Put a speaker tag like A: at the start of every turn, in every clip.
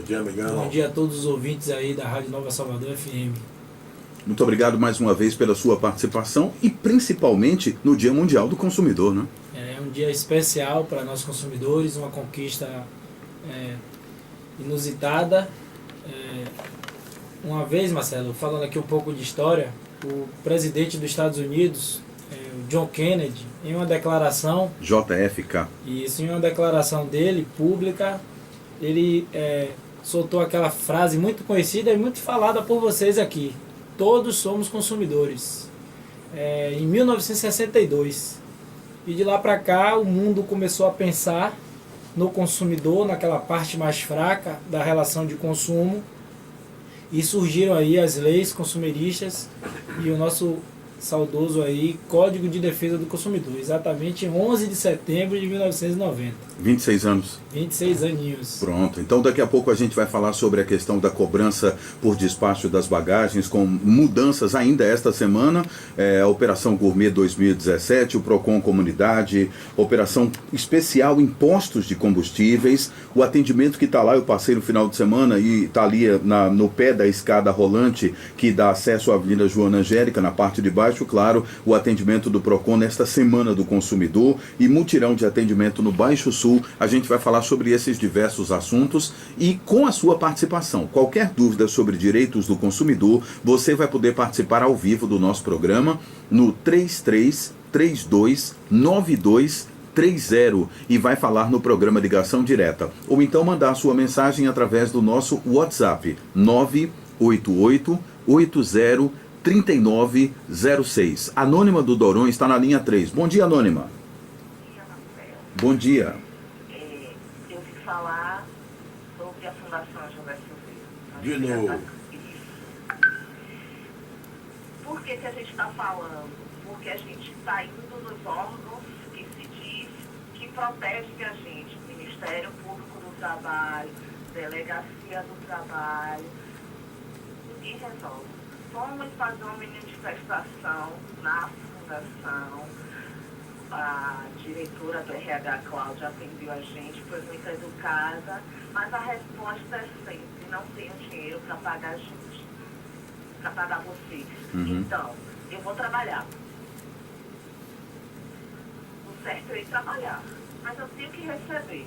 A: dia, amigão.
B: Bom dia a todos os ouvintes aí da Rádio Nova Salvador FM.
C: Muito obrigado mais uma vez pela sua participação e principalmente no Dia Mundial do Consumidor, né?
B: É um dia especial para nós consumidores, uma conquista inusitada. Uma vez, Marcelo, falando aqui um pouco de história, o presidente dos Estados Unidos, o John Kennedy, em uma declaração...
C: JFK.
B: Isso, em uma declaração dele, pública, ele soltou aquela frase muito conhecida e muito falada por vocês aqui. Todos somos consumidores. Em 1962. E de lá para cá o mundo começou a pensar no consumidor, naquela parte mais fraca da relação de consumo. E surgiram aí as leis consumeristas e o nosso saudoso aí Código de Defesa do Consumidor, exatamente em 11 de setembro de 1990.
C: 26 anos.
B: 26 aninhos.
C: Pronto, então daqui a pouco a gente vai falar sobre a questão da cobrança por despacho das bagagens, com mudanças ainda esta semana, a Operação Gourmet 2017, o Procon Comunidade, Operação Especial Impostos de Combustíveis, o atendimento que está lá, eu passei no final de semana e está ali no pé da escada rolante que dá acesso à Avenida Joana Angélica, na parte de baixo, claro, o atendimento do Procon nesta Semana do Consumidor e mutirão de atendimento no Baixo Sul. A gente vai falar sobre esses diversos assuntos e com a sua participação. Qualquer dúvida sobre direitos do consumidor, você vai poder participar ao vivo do nosso programa no 33329230 e vai falar no programa Ligação Direta. Ou então mandar sua mensagem através do nosso WhatsApp 988803906. Anônima do Doron está na linha 3. Bom dia, Anônima. Bom dia.
D: Eu vim falar sobre a Fundação José Silveira.
A: De novo.
D: Por que a gente está falando? Porque a gente está indo nos órgãos que se diz que protegem a gente. Ministério Público do Trabalho, Delegacia do Trabalho. Ninguém resolve. Fomos fazer uma manifestação na Fundação. A diretora do RH, Cláudia, atendeu a gente, foi muito educada, mas a resposta é sempre: não tenho dinheiro para pagar a gente, para pagar vocês. Então, eu vou trabalhar. O certo é ir trabalhar, mas eu tenho que receber.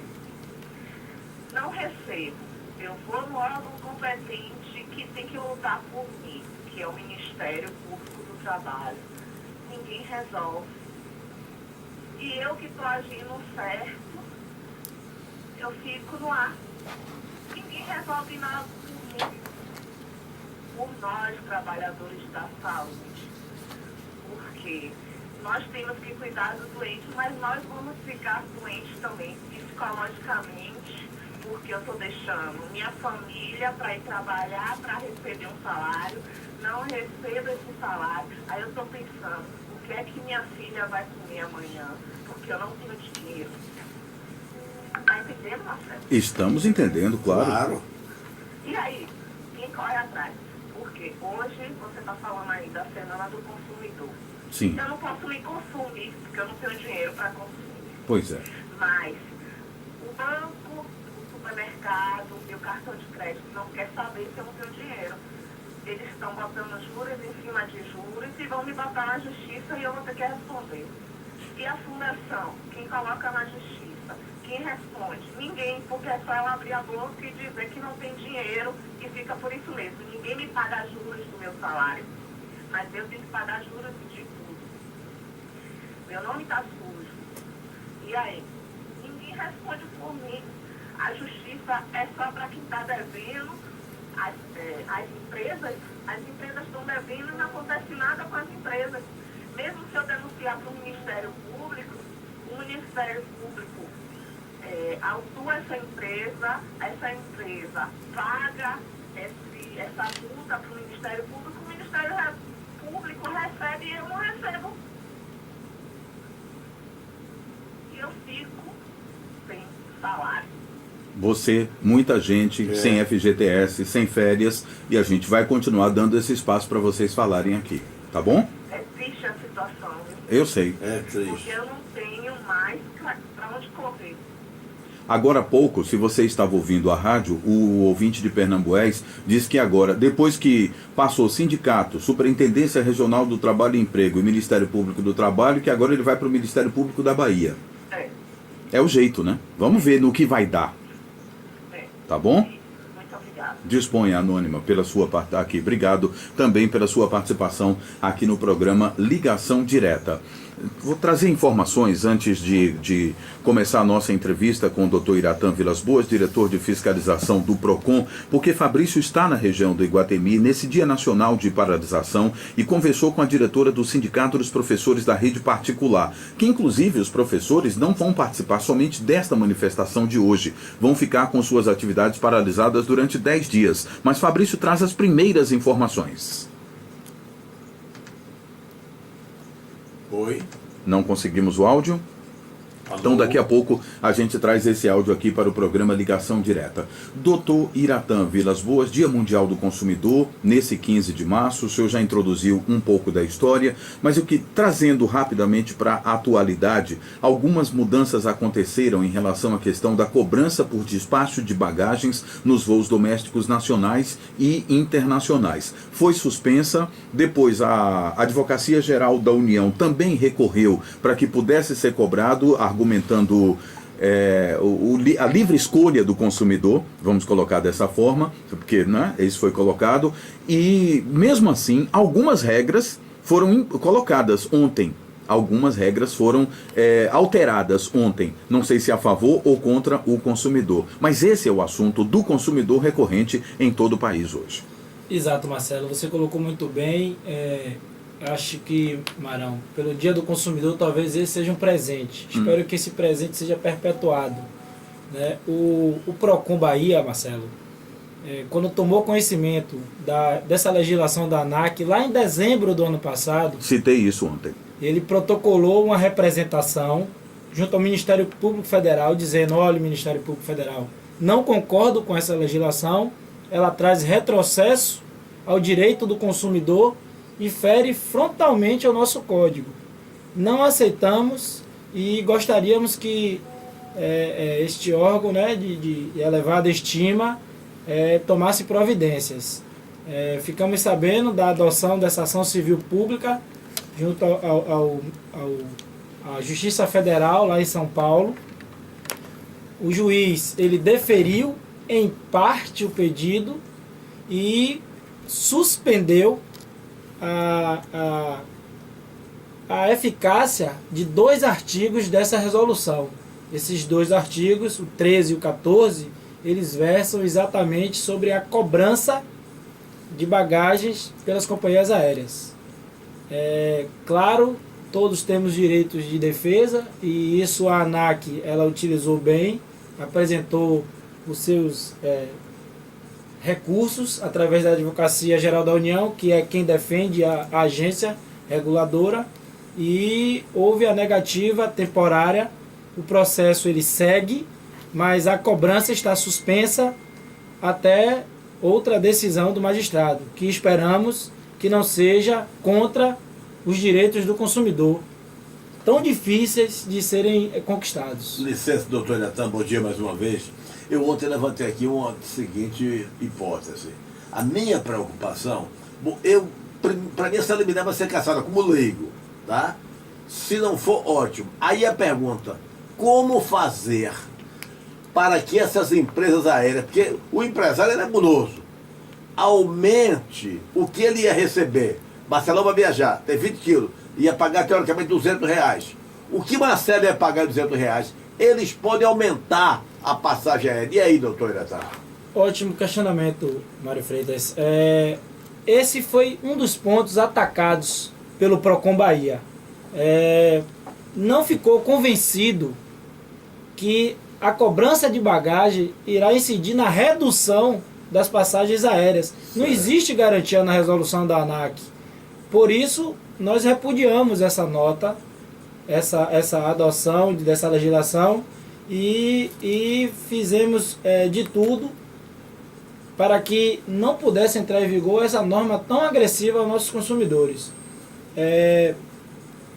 D: Não recebo. Eu vou no órgão competente que tem que lutar por mim, que é o Ministério Público do Trabalho. Ninguém resolve. E eu que estou agindo certo, eu fico no ar. Ninguém resolve nada por mim. Por nós, trabalhadores da saúde. Porque nós temos que cuidar do doente, mas nós vamos ficar doentes também psicologicamente, porque eu estou deixando minha família para ir trabalhar, para receber um salário, não recebo esse salário. Aí eu estou pensando, o que é que minha filha vai comer amanhã? Porque eu não tenho dinheiro. Está entendendo, Marcelo?
C: Estamos entendendo, claro.
D: E aí, quem corre atrás? Porque hoje você está falando aí da Semana do Consumidor.
C: Sim.
D: Eu não posso me consumir, porque eu não tenho dinheiro para consumir.
C: Pois é.
D: Mas o banco, o supermercado, o meu cartão de crédito não quer saber se eu não tenho dinheiro. Eles estão botando juros em cima de juros e vão me botar na justiça e eu vou ter que responder. E a fundação, quem coloca na justiça, quem responde? Ninguém, porque é só ela abrir a boca e dizer que não tem dinheiro e fica por isso mesmo. Ninguém me paga juros do meu salário, mas eu tenho que pagar juros de tudo. Meu nome está sujo. E aí? Ninguém responde por mim. A justiça é só para quem está devendo. As empresas estão devendo e não acontece nada com as empresas. Mesmo se eu denunciar para o Ministério Público, o Ministério Público autua essa empresa paga essa multa para o Ministério Público, o Ministério Público recebe e eu não recebo. E eu fico sem salário.
C: Você, muita gente, sem FGTS, sem férias, e a gente vai continuar dando esse espaço para vocês falarem aqui, tá bom?
D: É triste a situação.
C: Eu sei.
A: É triste.
D: Porque eu não tenho mais para onde correr.
C: Agora há pouco, se você estava ouvindo a rádio, o ouvinte de Pernambués disse que agora, depois que passou sindicato, Superintendência Regional do Trabalho e Emprego e Ministério Público do Trabalho, que agora ele vai para o Ministério Público da Bahia. É o jeito, né? Vamos ver no que vai dar. Tá bom?
D: Muito obrigada.
C: Disponha, Anônima, pela sua parte aqui. Obrigado também pela sua participação aqui no programa Ligação Direta. Vou trazer informações antes de começar a nossa entrevista com o Dr. Iratã Vilas Boas, diretor de fiscalização do PROCON, porque Fabrício está na região do Iguatemi nesse Dia Nacional de Paralisação e conversou com a diretora do Sindicato dos Professores da Rede Particular, que inclusive os professores não vão participar somente desta manifestação de hoje, vão ficar com suas atividades paralisadas durante 10 dias. Mas Fabrício traz as primeiras informações.
A: Oi.
C: Não conseguimos o áudio?
A: Alô?
C: Então daqui a pouco a gente traz esse áudio aqui para o programa Ligação Direta. Dr. Iratã Vilas Boas, Dia Mundial do Consumidor, nesse 15 de março, o senhor já introduziu um pouco da história, mas eu que trazendo rapidamente para a atualidade, algumas mudanças aconteceram em relação à questão da cobrança por despacho de bagagens nos voos domésticos nacionais e internacionais. Foi suspensa, depois a Advocacia Geral da União também recorreu para que pudesse ser cobrado, argumentando a livre escolha do consumidor, vamos colocar dessa forma, porque isso foi colocado, e mesmo assim, algumas regras foram colocadas ontem, algumas regras foram alteradas ontem, não sei se a favor ou contra o consumidor, mas esse é o assunto do consumidor recorrente em todo o país hoje.
B: Exato, Marcelo, você colocou muito bem. Acho que, Marão, pelo Dia do Consumidor, talvez esse seja um presente. Espero que esse presente seja perpetuado. Né? O PROCON Bahia, Marcelo, quando tomou conhecimento dessa legislação da ANAC, lá em dezembro do ano passado...
C: Citei isso ontem.
B: Ele protocolou uma representação junto ao Ministério Público Federal, dizendo: olha, Ministério Público Federal, não concordo com essa legislação, ela traz retrocesso ao direito do consumidor e fere frontalmente ao nosso código. Não aceitamos e gostaríamos que este órgão, né, de elevada estima tomasse providências. Ficamos sabendo da adoção dessa ação civil pública junto à Justiça Federal lá em São Paulo. O juiz ele deferiu em parte o pedido e suspendeu a eficácia de 2 artigos dessa resolução. Esses 2 artigos, o 13 e o 14, eles versam exatamente sobre a cobrança de bagagens pelas companhias aéreas. Claro, todos temos direitos de defesa e isso a ANAC ela utilizou bem, apresentou os seus recursos através da Advocacia Geral da União, que é quem defende a agência reguladora, e houve a negativa temporária. O processo ele segue, mas a cobrança está suspensa até outra decisão do magistrado, que esperamos que não seja contra os direitos do consumidor, tão difíceis de serem conquistados.
A: Licença, doutor Iratã, bom dia mais uma vez. Eu ontem levantei aqui uma seguinte hipótese. A minha preocupação, para mim essa liminar vai ser caçada como leigo, tá? Se não for, ótimo. Aí a pergunta, como fazer para que essas empresas aéreas, porque o empresário é guloso, aumente o que ele ia receber. Marcelão vai viajar, tem 20 quilos, ia pagar teoricamente R$200. O que Marcelo ia pagar R$200? Eles podem aumentar a passagem aérea. E aí, doutor Iratã?
B: Ótimo questionamento, Mário Freitas. Esse foi um dos pontos atacados pelo PROCON Bahia. Não ficou convencido que a cobrança de bagagem irá incidir na redução das passagens aéreas. Não existe garantia na resolução da ANAC. Por isso, nós repudiamos essa nota, essa adoção dessa legislação e fizemos de tudo para que não pudesse entrar em vigor essa norma tão agressiva aos nossos consumidores. É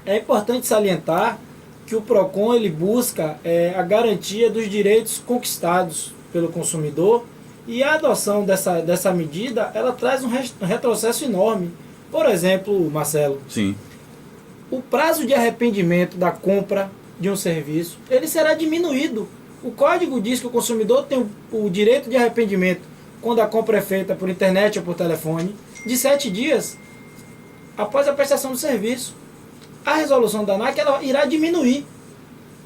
B: importante salientar que o PROCON ele busca a garantia dos direitos conquistados pelo consumidor, e a adoção dessa medida, ela traz um retrocesso enorme. Por exemplo, Marcelo,
C: Sim.
B: o prazo de arrependimento da compra de um serviço, ele será diminuído. O código diz que o consumidor tem o direito de arrependimento quando a compra é feita por internet ou por telefone, de 7 dias após a prestação do serviço. A resolução da ANAC ela irá diminuir.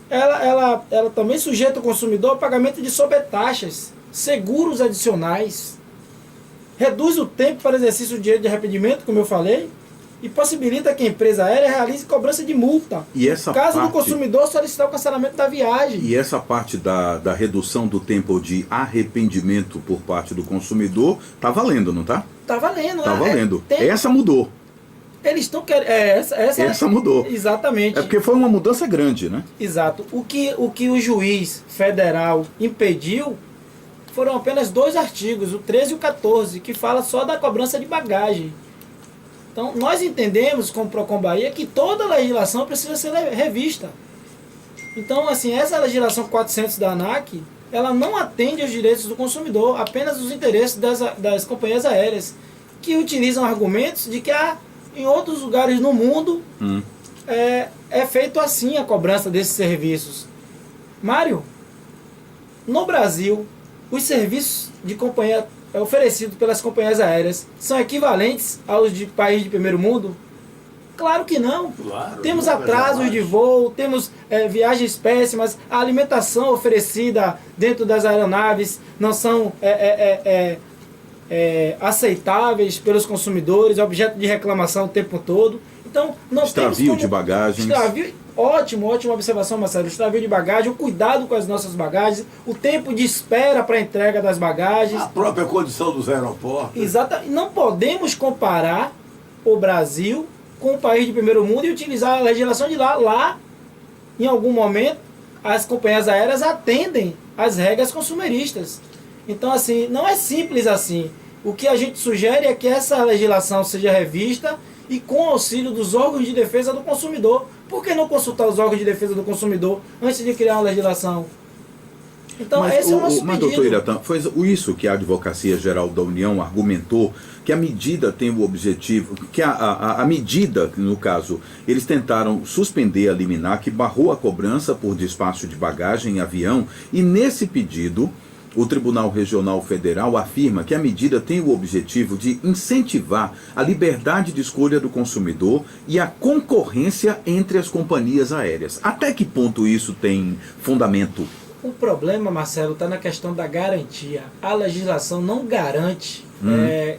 B: Ela também sujeita o consumidor ao pagamento de sobretaxas, seguros adicionais, reduz o tempo para exercício do direito de arrependimento, como eu falei, e possibilita que a empresa aérea realize cobrança de multa, caso o consumidor solicitar o cancelamento da viagem.
C: E essa parte da redução do tempo de arrependimento por parte do consumidor está valendo, não está?
B: Está valendo.
C: Está valendo. Essa mudou.
B: Eles estão querendo... Essa
C: mudou.
B: Exatamente.
C: É porque foi uma mudança grande, né?
B: Exato. O que o juiz federal impediu foram apenas 2 artigos, o 13 e o 14, que fala só da cobrança de bagagem. Então, nós entendemos, como PROCON Bahia, que toda a legislação precisa ser revista. Então, assim, essa legislação 400 da ANAC, ela não atende aos direitos do consumidor, apenas os interesses das companhias aéreas, que utilizam argumentos de que em outros lugares no mundo é feito assim a cobrança desses serviços. Mário, no Brasil, os serviços de companhia oferecidos pelas companhias aéreas são equivalentes aos de países de primeiro mundo? Claro que não.
A: Claro,
B: temos atrasos de voo, temos viagens péssimas, a alimentação oferecida dentro das aeronaves não são aceitáveis pelos consumidores, objeto de reclamação o tempo todo. Então, não
C: extravio de bagagens.
B: Ótima observação, Marcelo. O extravio de bagagem, o cuidado com as nossas bagagens, o tempo de espera para a entrega das bagagens.
A: A própria condição dos aeroportos.
B: Exatamente. Não podemos comparar o Brasil com o país de primeiro mundo e utilizar a legislação de lá. Lá, em algum momento, as companhias aéreas atendem às regras consumeristas. Então, assim, não é simples assim. O que a gente sugere é que essa legislação seja revista e com auxílio dos órgãos de defesa do consumidor. Por que não consultar os órgãos de defesa do consumidor antes de criar uma legislação? Então, esse é o nosso pedido.
C: Mas, doutor Iratã, foi isso que a Advocacia Geral da União argumentou, que a medida tem o objetivo, que a medida, no caso, eles tentaram suspender a liminar que barrou a cobrança por despacho de bagagem em avião, e nesse pedido o Tribunal Regional Federal afirma que a medida tem o objetivo de incentivar a liberdade de escolha do consumidor e a concorrência entre as companhias aéreas. Até que ponto isso tem fundamento?
B: O problema, Marcelo, está na questão da garantia. A legislação não garante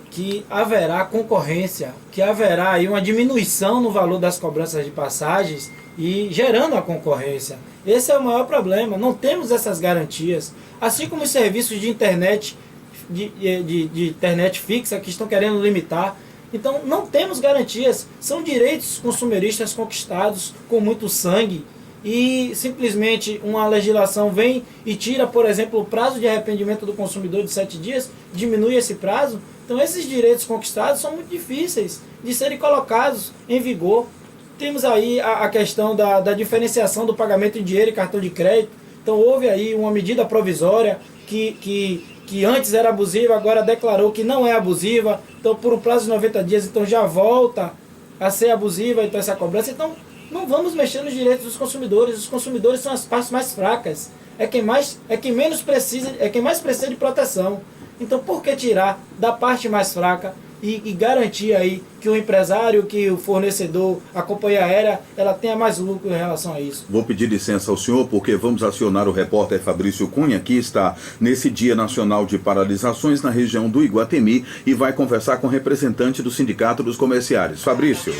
B: que haverá concorrência, que haverá aí uma diminuição no valor das cobranças de passagens e gerando a concorrência. Esse é o maior problema. Não temos essas garantias. Assim como os serviços de internet, de internet fixa que estão querendo limitar. Então, não temos garantias. São direitos consumeristas conquistados com muito sangue. E simplesmente uma legislação vem e tira, por exemplo, o prazo de arrependimento do consumidor de 7 dias, diminui esse prazo. Então, esses direitos conquistados são muito difíceis de serem colocados em vigor. Temos aí a questão da diferenciação do pagamento em dinheiro e cartão de crédito. Então houve aí uma medida provisória que antes era abusiva, agora declarou que não é abusiva. Então por um prazo de 90 dias, então já volta a ser abusiva então essa cobrança. Então não vamos mexer nos direitos dos consumidores. Os consumidores são as partes mais fracas. É quem mais precisa de proteção. Então por que tirar da parte mais fraca e garantir aí que o empresário, que o fornecedor, a companhia aérea, ela tenha mais lucro em relação a isso?
C: Vou pedir licença ao senhor, porque vamos acionar o repórter Fabrício Cunha, que está nesse Dia Nacional de Paralisações na região do Iguatemi e vai conversar com o representante do Sindicato dos Comerciários. Fabrício.